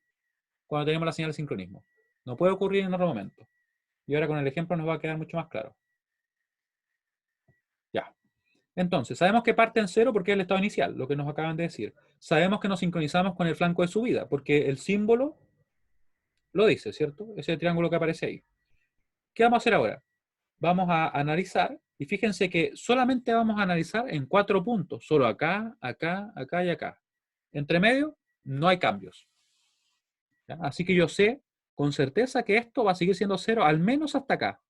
cuando tenemos la señal de sincronismo. No puede ocurrir en otro momento. Y ahora con el ejemplo nos va a quedar mucho más claro. Ya. Entonces, sabemos que parte en cero porque es el estado inicial, lo que nos acaban de decir. Sabemos que nos sincronizamos con el flanco de subida, porque el símbolo lo dice, ¿cierto? Ese triángulo que aparece ahí. ¿Qué vamos a hacer ahora? Vamos a analizar, y fíjense que solamente vamos a analizar en 4 puntos, solo acá, acá, acá y acá. Entre medio, no hay cambios. ¿Ya? Así que yo sé con certeza que esto va a seguir siendo cero, al menos hasta acá,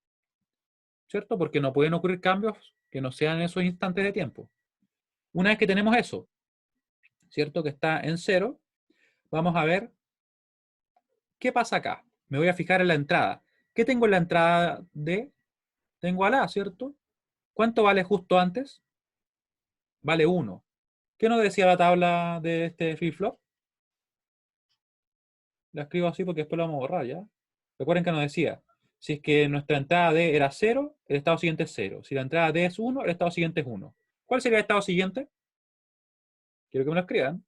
¿cierto? Porque no pueden ocurrir cambios que no sean en esos instantes de tiempo. Una vez que tenemos eso, ¿cierto? Que está en cero, vamos a ver qué pasa acá. Me voy a fijar en la entrada. ¿Qué tengo en la entrada D? Tengo a la, ¿cierto? ¿Cuánto vale justo antes? Vale 1. ¿Qué nos decía la tabla de este flip-flop? La escribo así porque después la vamos a borrar, ¿ya? Recuerden que nos decía, si es que nuestra entrada D era 0, el estado siguiente es 0. Si la entrada D es 1, el estado siguiente es 1. ¿Cuál sería el estado siguiente? Quiero que me lo escriban.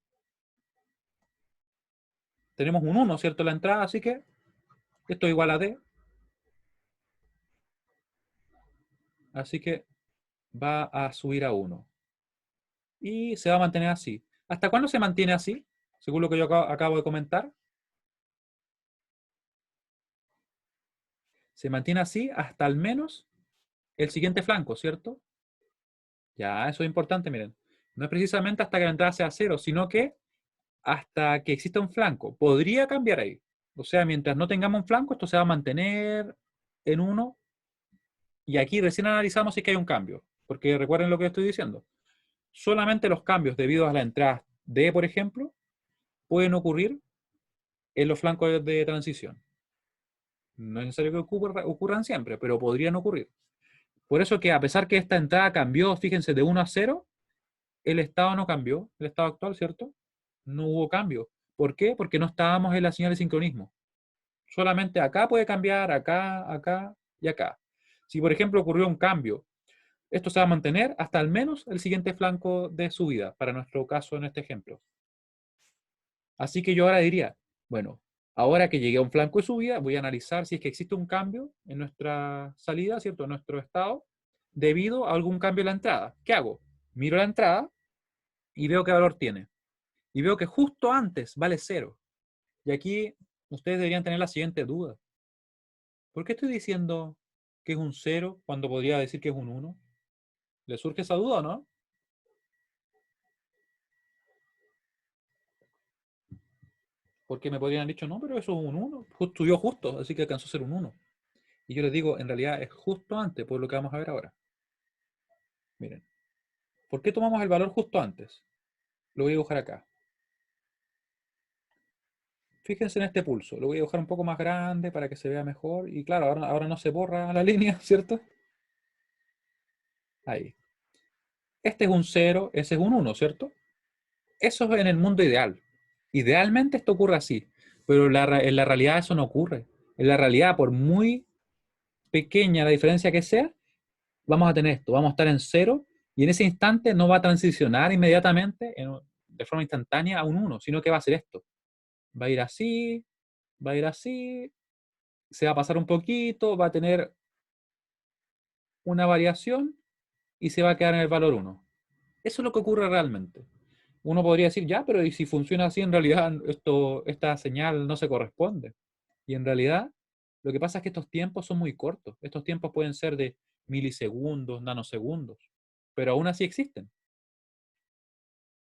Tenemos un 1, ¿cierto? En la entrada, así que esto es igual a D. Así que va a subir a 1. Y se va a mantener así. ¿Hasta cuándo se mantiene así? Según lo que yo acabo de comentar. Se mantiene así hasta al menos el siguiente flanco, ¿cierto? Ya, eso es importante, miren. No es precisamente hasta que la entrada sea 0, sino que hasta que exista un flanco. Podría cambiar ahí. O sea, mientras no tengamos un flanco, esto se va a mantener en 1. Y aquí recién analizamos si es que hay un cambio. Porque recuerden lo que estoy diciendo. Solamente los cambios debido a la entrada D, por ejemplo, pueden ocurrir en los flancos de transición. No es necesario que ocurran siempre, pero podrían ocurrir. Por eso que a pesar que esta entrada cambió, fíjense, de 1 a 0, el estado no cambió, el estado actual, ¿cierto? No hubo cambio. ¿Por qué? Porque no estábamos en la señal de sincronismo. Solamente acá puede cambiar, acá, acá y acá. Si, por ejemplo, ocurrió un cambio, esto se va a mantener hasta al menos el siguiente flanco de subida, para nuestro caso en este ejemplo. Así que yo ahora diría, bueno, ahora que llegué a un flanco de subida, voy a analizar si es que existe un cambio en nuestra salida, ¿cierto? En nuestro estado, debido a algún cambio en la entrada. ¿Qué hago? Miro la entrada y veo qué valor tiene. Y veo que justo antes vale 0. Y aquí ustedes deberían tener la siguiente duda. ¿Por qué estoy diciendo que es un 0 cuando podría decir que es un 1? ¿Le surge esa duda o no? Porque me podrían haber dicho, no, pero eso es un 1. Subió justo, así que alcanzó a ser un 1. Y yo les digo, en realidad es justo antes, por lo que vamos a ver ahora. Miren, ¿por qué tomamos el valor justo antes? Lo voy a dibujar acá. Fíjense en este pulso. Lo voy a dibujar un poco más grande para que se vea mejor. Y claro, ahora no se borra la línea, ¿cierto? Ahí. Este es un 0, ese es un 1, ¿cierto? Eso es en el mundo ideal. Idealmente esto ocurre así, pero en la realidad eso no ocurre. En la realidad, por muy pequeña la diferencia que sea, vamos a tener esto, vamos a estar en 0 y en ese instante no va a transicionar inmediatamente de forma instantánea a un 1, sino que va a hacer esto. Va a ir así, va a ir así, se va a pasar un poquito, va a tener una variación y se va a quedar en el valor 1. Eso es lo que ocurre realmente. Uno podría decir, ya, pero ¿y si funciona así en realidad esta señal no se corresponde? Y en realidad Lo que pasa es que estos tiempos son muy cortos. Estos tiempos pueden ser de milisegundos, nanosegundos, pero aún así existen,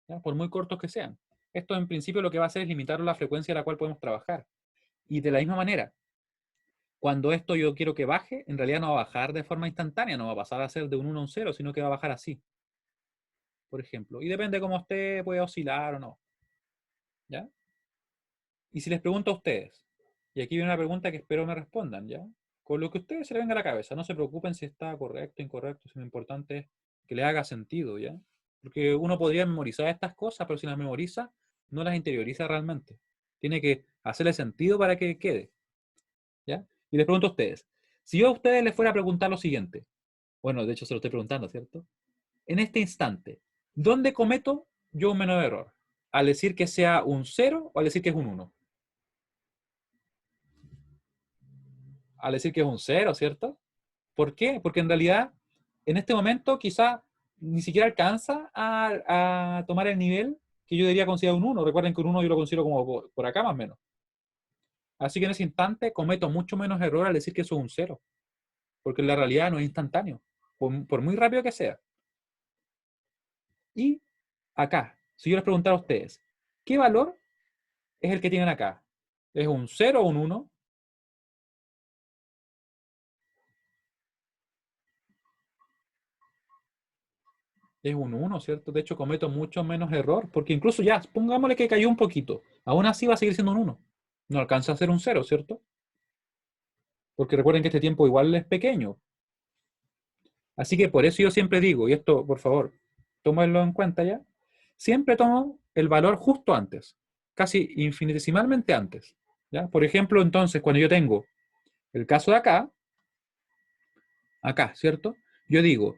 ¿ya? Por muy cortos que sean. Esto en principio lo que va a hacer es limitar la frecuencia a la cual podemos trabajar. Y de la misma manera, cuando esto yo quiero que baje, en realidad no va a bajar de forma instantánea, no va a pasar a ser de un 1 a un 0, sino que va a bajar así, por ejemplo. Y depende de cómo esté, puede oscilar o no, ¿ya? Y si les pregunto a ustedes, y aquí viene una pregunta que espero me respondan, ¿ya? Con lo que a ustedes se les venga a la cabeza, no se preocupen si está correcto, incorrecto, si lo importante es que le haga sentido, ¿ya? Porque uno podría memorizar estas cosas, pero si las memoriza, no las interioriza realmente. Tiene que hacerle sentido para que quede, ¿ya? Y les pregunto a ustedes, si yo a ustedes les fuera a preguntar lo siguiente, bueno, de hecho se lo estoy preguntando, ¿cierto? En este instante, ¿dónde cometo yo un menor error? ¿Al decir que sea un 0 o al decir que es un 1? Al decir que es un 0, ¿cierto? ¿Por qué? Porque en realidad, en este momento, quizá ni siquiera alcanza a tomar el nivel que yo diría considerar un 1. Recuerden que un 1 yo lo considero como por acá más o menos. Así que en ese instante cometo mucho menos error al decir que eso es un 0. Porque en la realidad no es instantáneo, por muy rápido que sea. Y acá, si yo les preguntara a ustedes, ¿qué valor es el que tienen acá? ¿Es un 0 o un 1? Es un 1, ¿cierto? De hecho, cometo mucho menos error, porque incluso ya, pongámosle que cayó un poquito, aún así va a seguir siendo un 1. No alcanza a ser un 0, ¿cierto? Porque recuerden que este tiempo igual es pequeño. Así que por eso yo siempre digo, y esto, por favor, tómenlo en cuenta ya, siempre tomo el valor justo antes, casi infinitesimalmente antes. ¿Ya? Por ejemplo, entonces, cuando yo tengo el caso de acá, ¿cierto? Yo digo,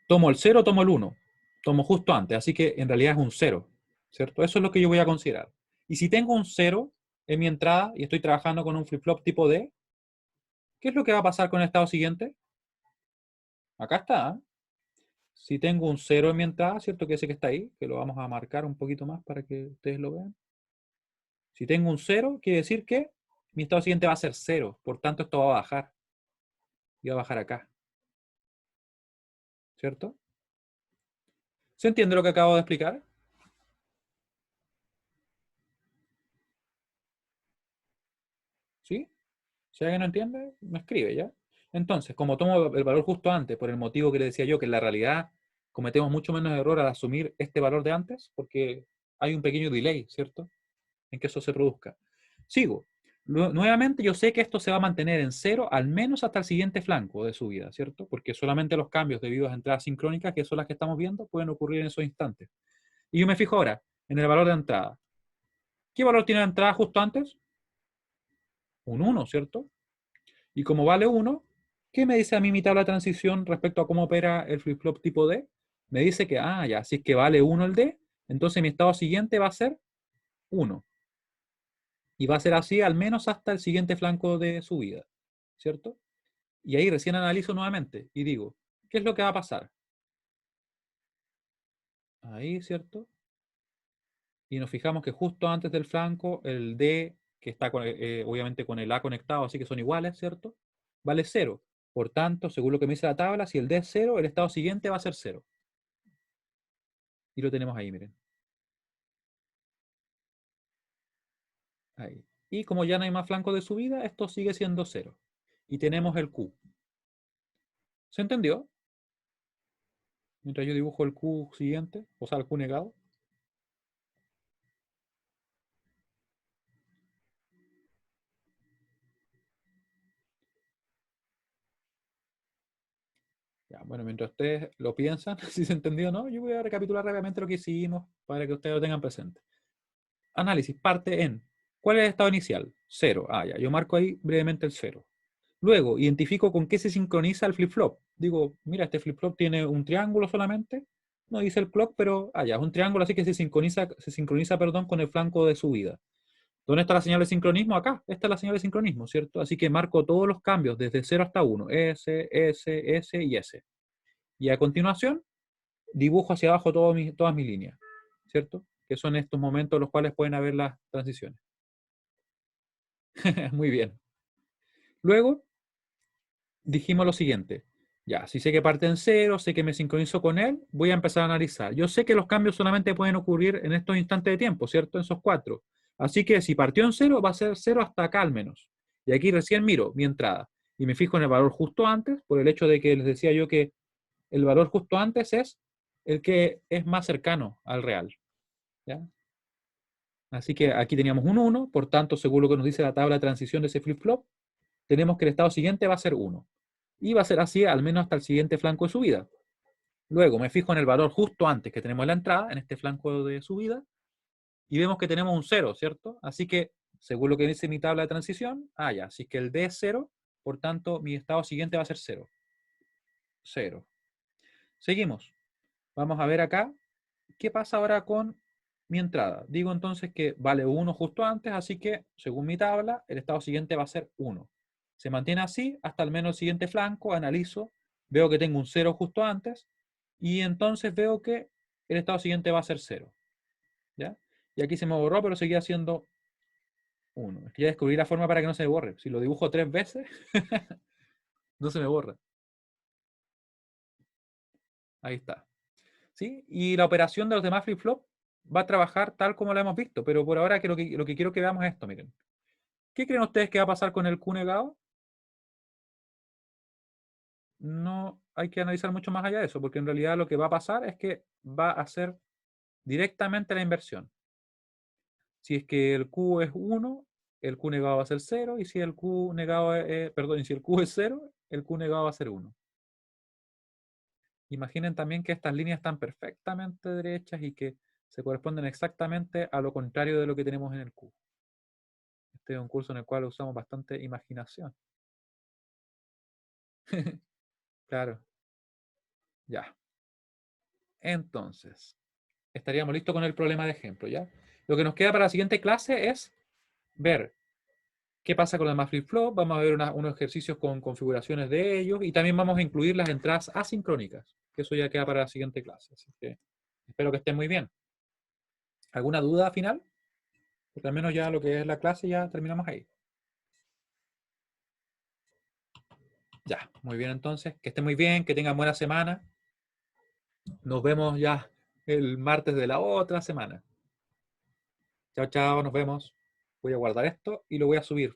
tomo el 0, tomo el 1, tomo justo antes, así que en realidad es un 0, ¿cierto? Eso es lo que yo voy a considerar. Y si tengo un 0 en mi entrada y estoy trabajando con un flip-flop tipo D, ¿qué es lo que va a pasar con el estado siguiente? Acá está. ¿Eh? Si tengo un 0 en mi entrada, ¿cierto? Que ese que está ahí, que lo vamos a marcar un poquito más para que ustedes lo vean. Si tengo un 0, quiere decir que mi estado siguiente va a ser 0. Por tanto, esto va a bajar. Y va a bajar acá. ¿Cierto? ¿Se entiende lo que acabo de explicar? ¿Sí? Si alguien no entiende, me escribe, ¿ya? Entonces, como tomo el valor justo antes, por el motivo que le decía yo, que en la realidad cometemos mucho menos error al asumir este valor de antes, porque hay un pequeño delay, ¿cierto? En que eso se produzca. Sigo. Nuevamente, yo sé que esto se va a mantener en 0 al menos hasta el siguiente flanco de subida, ¿cierto? Porque solamente los cambios debido a entradas sincrónicas, que son las que estamos viendo, pueden ocurrir en esos instantes. Y yo me fijo ahora en el valor de entrada. ¿Qué valor tiene la entrada justo antes? Un 1, ¿cierto? Y como vale 1, ¿qué me dice a mí mi tabla de transición respecto a cómo opera el flip-flop tipo D? Me dice que, ya, si es que vale 1 el D, entonces mi estado siguiente va a ser 1. Y va a ser así al menos hasta el siguiente flanco de subida, ¿cierto? Y ahí recién analizo nuevamente y digo, ¿qué es lo que va a pasar? Ahí, ¿cierto? Y nos fijamos que justo antes del flanco, el D, que está obviamente con el A conectado, así que son iguales, ¿cierto? Vale 0. Por tanto, según lo que me dice la tabla, si el D es 0, el estado siguiente va a ser 0. Y lo tenemos ahí, miren. Ahí. Y como ya no hay más flanco de subida, esto sigue siendo 0. Y tenemos el Q. ¿Se entendió? Mientras yo dibujo el Q siguiente, o sea, el Q negado. Ya, bueno, mientras ustedes lo piensan, si se entendió o no, yo voy a recapitular rápidamente lo que hicimos para que ustedes lo tengan presente. Análisis parte en, ¿cuál es el estado inicial? 0. Ya, yo marco ahí brevemente el 0. Luego, identifico con qué se sincroniza el flip-flop. Digo, mira, este flip-flop tiene un triángulo solamente. No dice el clock, pero ya, es un triángulo, así que se sincroniza, perdón, con el flanco de subida. ¿Dónde está la señal de sincronismo? Acá. Esta es la señal de sincronismo, ¿cierto? Así que marco todos los cambios desde 0 hasta 1. S y S. Y a continuación, dibujo hacia abajo todas mis líneas, ¿cierto? Que son estos momentos en los cuales pueden haber las transiciones. Muy bien. Luego, dijimos lo siguiente. Ya, si sé que parte en 0, sé que me sincronizo con él, voy a empezar a analizar. Yo sé que los cambios solamente pueden ocurrir en estos instantes de tiempo, ¿cierto? En esos 4. Así que si partió en 0, va a ser 0 hasta acá al menos. Y aquí recién miro mi entrada. Y me fijo en el valor justo antes, por el hecho de que les decía yo que el valor justo antes es el que es más cercano al real. ¿Ya? Así que aquí teníamos un 1, por tanto, según lo que nos dice la tabla de transición de ese flip-flop, tenemos que el estado siguiente va a ser 1. Y va a ser así al menos hasta el siguiente flanco de subida. Luego me fijo en el valor justo antes que tenemos la entrada, en este flanco de subida, y vemos que tenemos un 0, ¿cierto? Así que, según lo que dice mi tabla de transición, ya, así que el D es 0, por tanto, mi estado siguiente va a ser 0. 0. Seguimos. Vamos a ver acá, ¿qué pasa ahora con mi entrada? Digo entonces que vale 1 justo antes, así que, según mi tabla, el estado siguiente va a ser 1. Se mantiene así hasta al menos el siguiente flanco, analizo, veo que tengo un 0 justo antes, y entonces veo que el estado siguiente va a ser 0. ¿Ya? Y aquí se me borró, pero seguía siendo 1. Es que ya descubrí la forma para que no se me borre. Si lo dibujo 3 veces, no se me borra. Ahí está. ¿Sí? Y la operación de los demás flip-flop va a trabajar tal como lo hemos visto, pero por ahora lo que quiero que veamos es esto, miren. ¿Qué creen ustedes que va a pasar con el Q negado? No hay que analizar mucho más allá de eso, porque en realidad lo que va a pasar es que va a ser directamente la inversión. Si es que el Q es 1, el Q negado va a ser 0, y si el Q negado perdón, si el Q es 0, el Q negado va a ser 1. Imaginen también que estas líneas están perfectamente derechas y que se corresponden exactamente a lo contrario de lo que tenemos en el Q. Este es un curso en el cual usamos bastante imaginación. Claro, ya. Entonces, estaríamos listos con el problema de ejemplo, ¿ya? Lo que nos queda para la siguiente clase es ver qué pasa con los demás flip-flop. Vamos a ver unos ejercicios con configuraciones de ellos y también vamos a incluir las entradas asincrónicas, que eso ya queda para la siguiente clase. Así que espero que estén muy bien. ¿Alguna duda final? Porque al menos ya lo que es la clase ya terminamos ahí. Ya, muy bien entonces. Que estén muy bien, que tengan buena semana. Nos vemos ya el martes de la otra semana. Chao, chao, nos vemos. Voy a guardar esto y lo voy a subir.